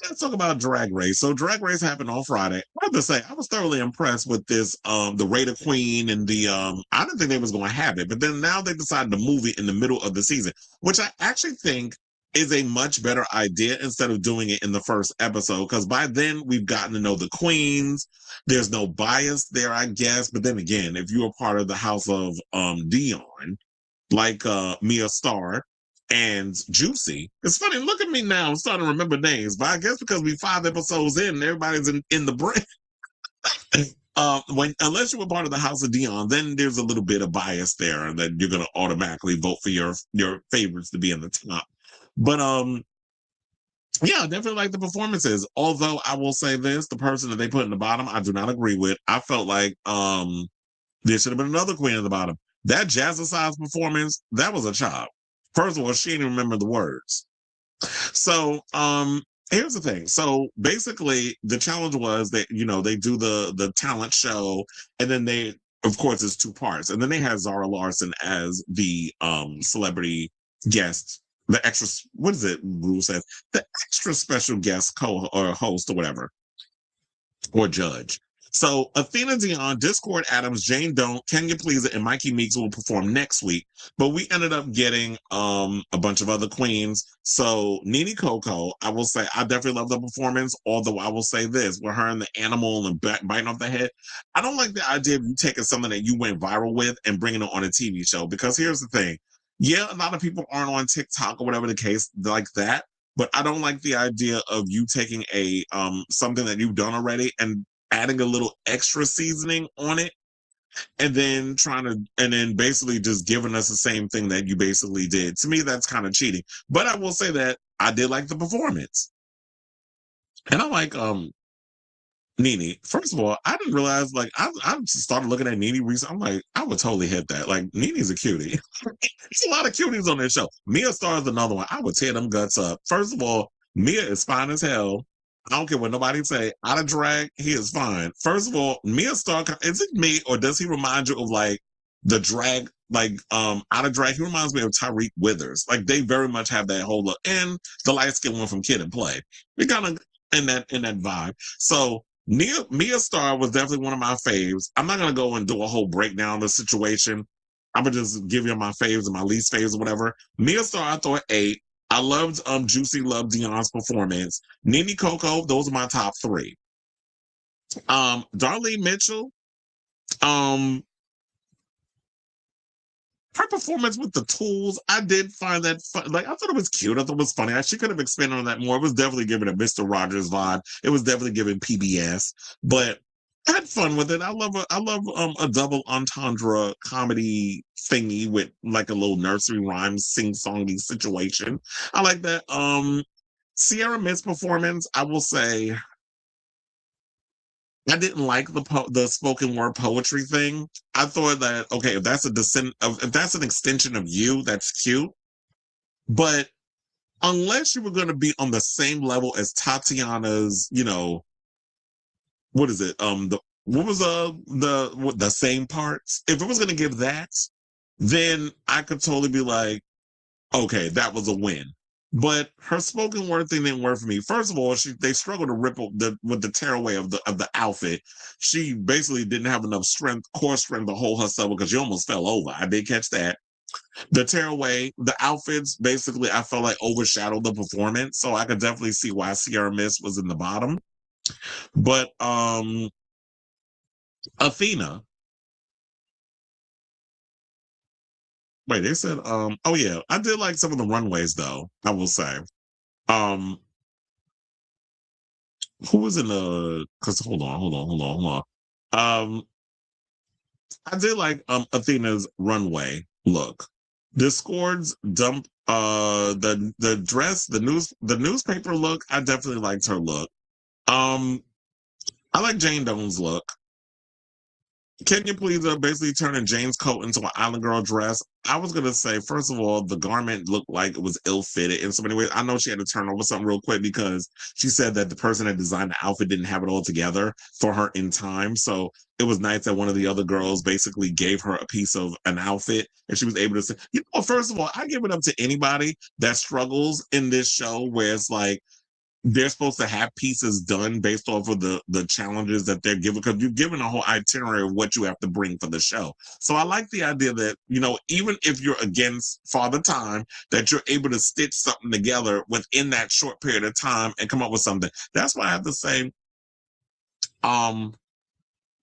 let's talk about Drag Race. So Drag Race happened on Friday. I have to say, I was thoroughly impressed with this, the Raider Queen and the I didn't think they was gonna have it, but then now they decided to move it in the middle of the season, which I actually think is a much better idea instead of doing it in the first episode. Because by then we've gotten to know the queens. There's no bias there, I guess. But then again, if you are part of the house of Dion, like Mia Starr and Juicy. It's funny, look at me now. I'm starting to remember names, but I guess because we 5 episodes in, everybody's in the brain. When unless you were part of the House of Dion, then there's a little bit of bias there, and then you're gonna automatically vote for your favorites to be in the top. But yeah, I definitely like the performances. Although I will say this, the person that they put in the bottom, I do not agree with. I felt like there should have been another queen at the bottom. That Jazzercise performance, that was a chop. First of all, she didn't remember the words. So, here's the thing. So basically the challenge was that, they do the talent show, and then they, of course, it's two parts. And then they had Zara Larson as the celebrity guest, the extra, what is it, Rue says? The extra special guest or host or whatever, or judge. So Athena Dion, Discord Adams, Jane Don't, Kenya Pleaser, and Mikey Meeks will perform next week. But we ended up getting a bunch of other queens. So Nene Coco, I will say, I definitely love the performance. Although I will say this, with her and the animal and biting off the head, I don't like the idea of you taking something that you went viral with and bringing it on a TV show. Because here's the thing. Yeah, a lot of people aren't on TikTok or whatever the case like that. But I don't like the idea of you taking a something that you've done already and adding a little extra seasoning on it, and then basically just giving us the same thing that you basically did. To me, that's kind of cheating. But I will say that I did like the performance. And I like Nene. First of all, I didn't realize, like, I started looking at Nene recently. I'm like, I would totally hit that. Like, Nene's a cutie. There's a lot of cuties on this show. Mia Starr is another one. I would tear them guts up. First of all, Mia is fine as hell. I don't care what nobody say. Out of drag, he is fine. First of all, Mia Starr, is it me, or does he remind you of like the drag, like out of drag? He reminds me of Tyreek Withers. Like, they very much have that whole look. And the light skinned one from Kid and Play. We kind of in that vibe. So Mia Starr was definitely one of my faves. I'm not gonna go and do a whole breakdown of the situation. I'm gonna just give you my faves and my least faves or whatever. Mia Starr, I thought 8. I loved Juicy, loved Dion's performance. Nene Coco, those are my top 3. Darlene Mitchell, um, her performance with the tools, I did find that fun. Like, I thought it was cute. I thought it was funny. She could have expanded on that more. It was definitely giving a Mr. Rogers vibe. It was definitely giving PBS, but I had fun with it. I love a double entendre comedy thingy with like a little nursery rhyme sing-songy situation. I like that. Sierra Mist performance, I will say, I didn't like the spoken word poetry thing. I thought that, okay, if that's if that's an extension of you, that's cute. But unless you were going to be on the same level as Tatiana's, what is it? What was the same parts? If it was going to give that, then I could totally be like, okay, that was a win. But her spoken word thing didn't work for me. First of all, they struggled to with the tearaway of the outfit. She basically didn't have enough core strength to hold herself because she almost fell over. I did catch that. The tearaway, the outfits, basically, I felt like overshadowed the performance. So I could definitely see why Sierra Mist was in the bottom. But Athena. Wait, they said, oh yeah, I did like some of the runways though, I will say. Um, who was in the, cause hold on. Um, I did like Athena's runway look. Discord's dump the dress, the newspaper look, I definitely liked her look. I like Jane Doan's look. Can you please basically turning Jane's coat into an island girl dress? I was gonna say, first of all, the garment looked like it was ill-fitted in so many ways. I know she had to turn over something real quick because she said that the person that designed the outfit didn't have it all together for her in time. So it was nice that one of the other girls basically gave her a piece of an outfit and she was able to say, first of all, I give it up to anybody that struggles in this show where it's like, they're supposed to have pieces done based off of the challenges that they're given, because you're given a whole itinerary of what you have to bring for the show. So I like the idea that, even if you're against Father Time, that you're able to stitch something together within that short period of time and come up with something. That's why I have to say, oh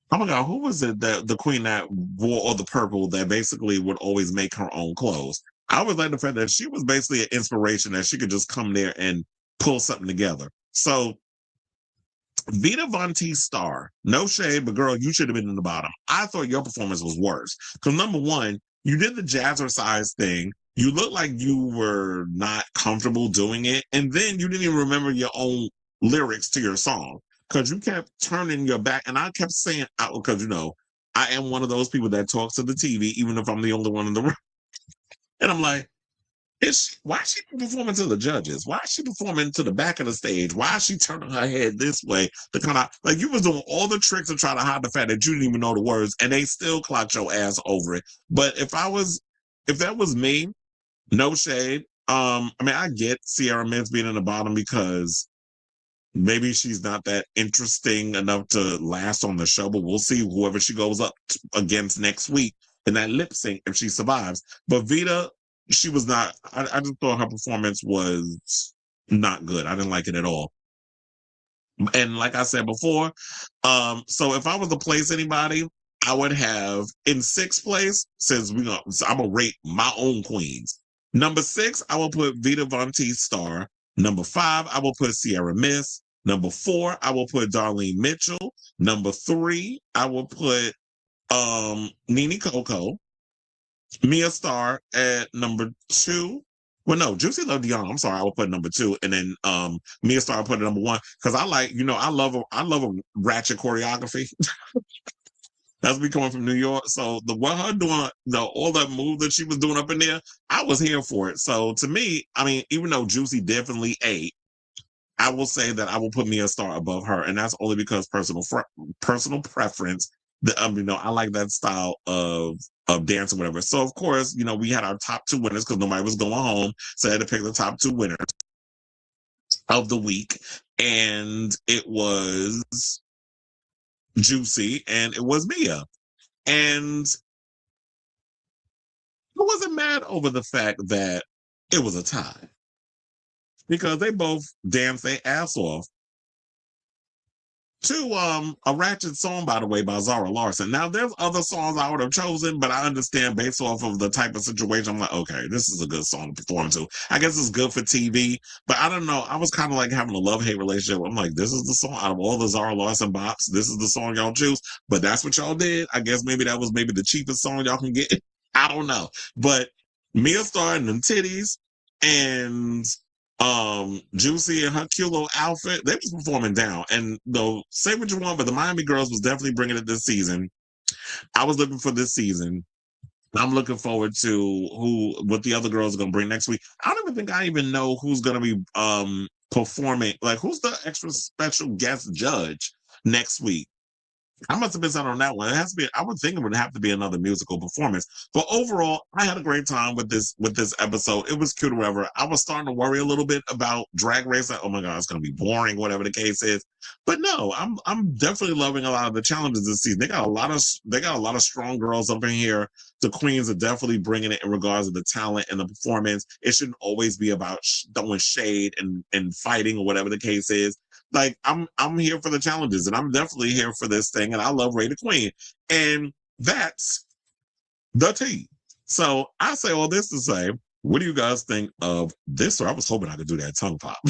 my God, who was it, that the queen that wore all the purple that basically would always make her own clothes? I always like the fact that she was basically an inspiration, that she could just come there and pull something together. So Vita Von T Star, no shade, but girl, you should have been in the bottom. I thought your performance was worse. Because number one, you did the jazzercise thing. You looked like you were not comfortable doing it. And then you didn't even remember your own lyrics to your song. Because you kept turning your back. And I kept saying, because, I am one of those people that talks to the TV, even if I'm the only one in the room. And I'm like, why is she performing to the judges? Why is she performing to the back of the stage? Why is she turning her head this way? To kind of like, you was doing all the tricks to try to hide the fact that you didn't even know the words, and they still clocked your ass over it. But if that was me, no shade. I get Sierra Mintz being in the bottom because maybe she's not that interesting enough to last on the show, but we'll see whoever she goes up against next week in that lip sync if she survives. But Vita, she was not. I just thought her performance was not good. I didn't like it at all. And like I said before, so if I was to place anybody, I would have in sixth place, since I'm gonna rate my own queens. Number 6, I will put Vita Von T Star. Number 5, I will put Sierra Miss. Number 4, I will put Darlene Mitchell. Number 3, I will put Nene Coco. Mia Star at number 2. Well, no, Juicy Love Dion. I'm sorry, I will put number 2, and then Mia Star put it number 1, because I love a ratchet choreography. That's me coming from New York. So what her doing, all that move that she was doing up in there, I was here for it. So to me, even though Juicy definitely ate, I will say that I will put Mia Star above her, and that's only because personal preference. I like that style of dance or whatever. So of course, we had our top 2 winners because nobody was going home, so I had to pick the top 2 winners of the week, and it was Juicy and it was Mia, and I wasn't mad over the fact that it was a tie because they both danced their ass off to a ratchet song, by the way, by Zara Larson. Now there's other songs I would have chosen, but I understand based off of the type of situation, I'm like, okay, this is a good song to perform to. I guess it's good for TV, but I don't know. I was kind of like having a love-hate relationship. I'm like, this is the song out of all the Zara Larson bops. This is the song y'all choose, but that's what y'all did. I guess maybe that was the cheapest song y'all can get. I don't know, but Mia Star and them titties and Juicy and her cute little outfit, they was performing down. And though, say what you want, but the Miami Girls was definitely bringing it this season. I was looking for this season. I'm looking forward to what the other girls are going to bring next week. I don't even think I even know who's going to be performing. Like, who's the extra special guest judge next week? I must have missed out on that one. It has to be. I would think it would have to be another musical performance. But overall, I had a great time with this episode. It was cute, or whatever. I was starting to worry a little bit about Drag Race. Like, oh my God, it's going to be boring, whatever the case is. But no, I'm definitely loving a lot of the challenges this season. They got a lot of strong girls up in here. The queens are definitely bringing it in regards to the talent and the performance. It shouldn't always be about throwing shade and fighting or whatever the case is. Like, I'm here for the challenges, and I'm definitely here for this thing, and I love Ray the Queen. And that's the tea. So I say all this to say, what do you guys think of this? Or I was hoping I could do that tongue pop. I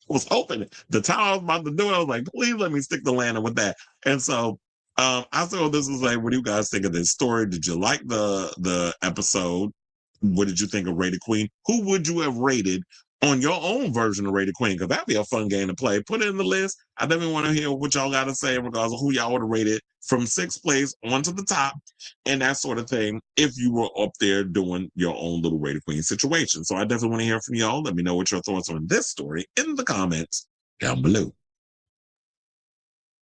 was hoping the time I was about to do it, I was like, please let me stick the landing with that. And so I say all this to say, what do you guys think of this story? Did you like the episode? What did you think of Ray the Queen? Who would you have rated on your own version of Ray the Queen? Because that'd be a fun game to play. Put it in the list. I definitely want to hear what y'all got to say in regards to who y'all would have rated from 6th place onto the top and that sort of thing if you were up there doing your own little Ray the Queen situation. So I definitely want to hear from y'all. Let me know what your thoughts on this story in the comments down below.